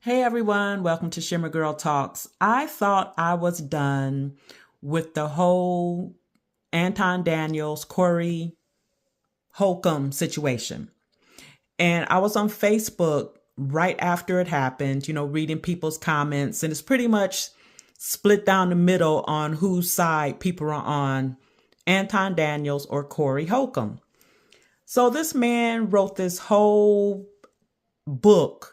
Hey everyone, welcome to Shimmer Girl Talks. I thought I was done with the whole Anton Daniels, Corey Holcomb situation. And I was on Facebook right after it happened, reading people's comments, and it's pretty much split down the middle on whose side people are on, Anton Daniels or Corey Holcomb. So this man wrote this whole book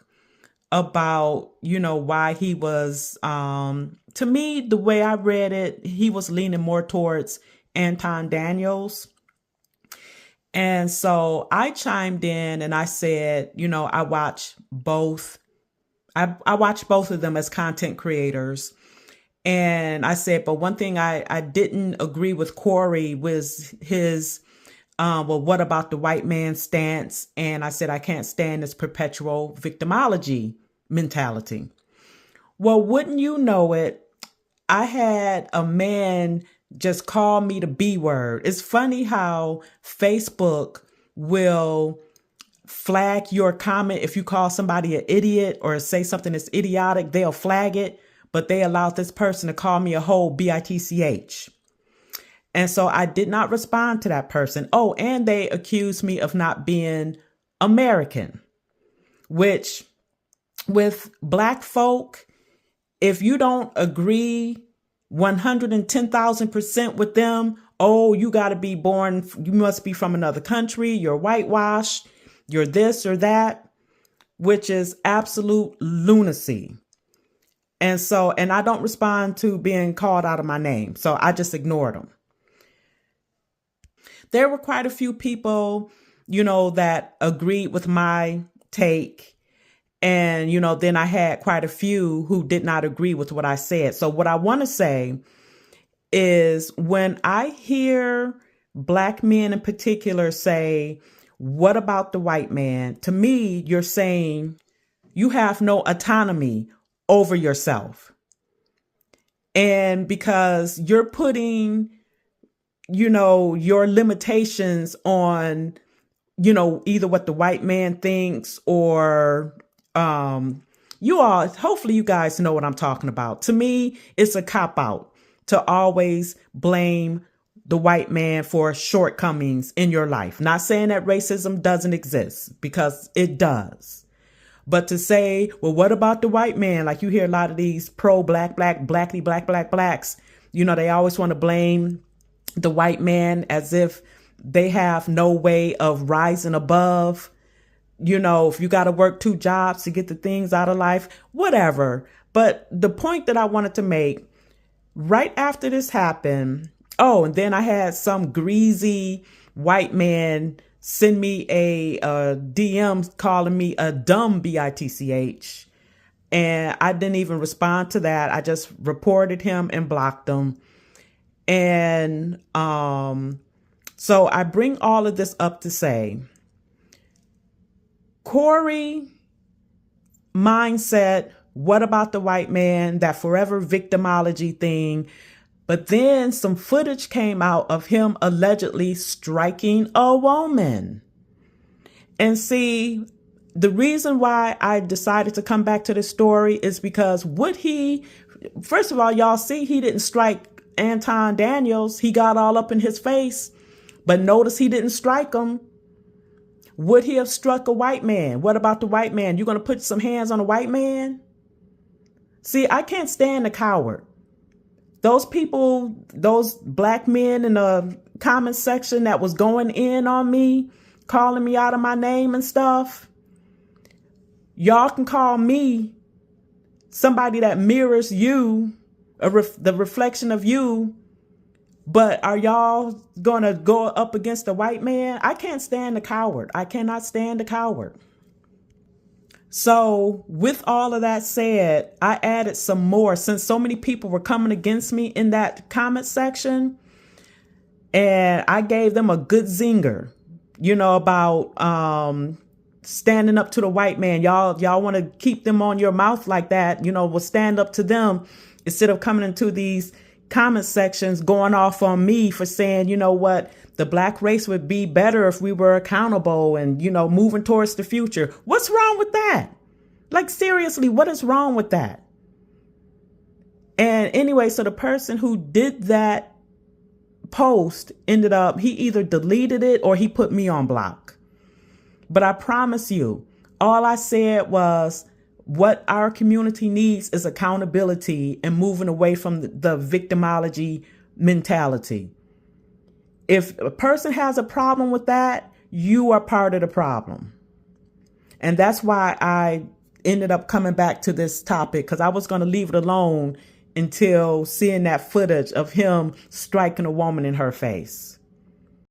about, why he was, to me, the way I read it, he was leaning more towards Anton Daniels. And so I chimed in and I said, I watch both. I watch both of them as content creators. And I said, but one thing I didn't agree with Corey was his, well, what about the white man stance? And I said, I can't stand this perpetual victimology mentality. Well, wouldn't you know it, I had a man just call me the B word. It's funny how Facebook will flag your comment. If you call somebody an idiot or say something that's idiotic, they'll flag it, but they allowed this person to call me a whole bitch. And so I did not respond to that person. Oh, and they accused me of not being American, which with Black folk, if you don't agree 110,000% with them, oh, you got to be born, you must be from another country, you're whitewashed, you're this or that, which is absolute lunacy. And I don't respond to being called out of my name. So I just ignored them. There were quite a few people, that agreed with my take. And, then I had quite a few who did not agree with what I said. So what I want to say is when I hear Black men in particular say, what about the white man? To me, you're saying you have no autonomy over yourself. And because you're putting, your limitations on, either what the white man thinks or hopefully you guys know what I'm talking about. To me, it's a cop out to always blame the white man for shortcomings in your life. Not saying that racism doesn't exist, because it does. But to say, well, what about the white man? Like you hear a lot of these blackly blacks, they always want to blame the white man as if they have no way of rising above. If you got to work 2 jobs to get the things out of life, whatever. But the point that I wanted to make right after this happened, and then I had some greasy white man send me a DM calling me a dumb bitch. And I didn't even respond to that. I just reported him and blocked him. And so I bring all of this up to say, Corey mindset, what about the white man, that forever victimology thing. But then some footage came out of him allegedly striking a woman. And see, the reason why I decided to come back to this story is because first of all, y'all see, he didn't strike Anton Daniels. He got all up in his face, but notice he didn't strike him. Would he have struck a white man? What about the white man? You're going to put some hands on a white man? See, I can't stand a coward. Those people, those Black men in the comment section that was going in on me, calling me out of my name and stuff. Y'all can call me somebody that mirrors you, the reflection of you. But are y'all going to go up against a white man? I can't stand a coward. I cannot stand a coward. So with all of that said, I added some more since so many people were coming against me in that comment section. And I gave them a good zinger, about standing up to the white man. Y'all want to keep them on your mouth like that, will stand up to them instead of coming into these comment sections going off on me for saying, what, the Black race would be better if we were accountable and, moving towards the future. What's wrong with that? Like, seriously, what is wrong with that? And anyway, so the person who did that post ended up, he either deleted it or he put me on block. But I promise you, all I said was, what our community needs is accountability and moving away from the victimology mentality. If a person has a problem with that, you are part of the problem. And that's why I ended up coming back to this topic, because I was going to leave it alone until seeing that footage of him striking a woman in her face.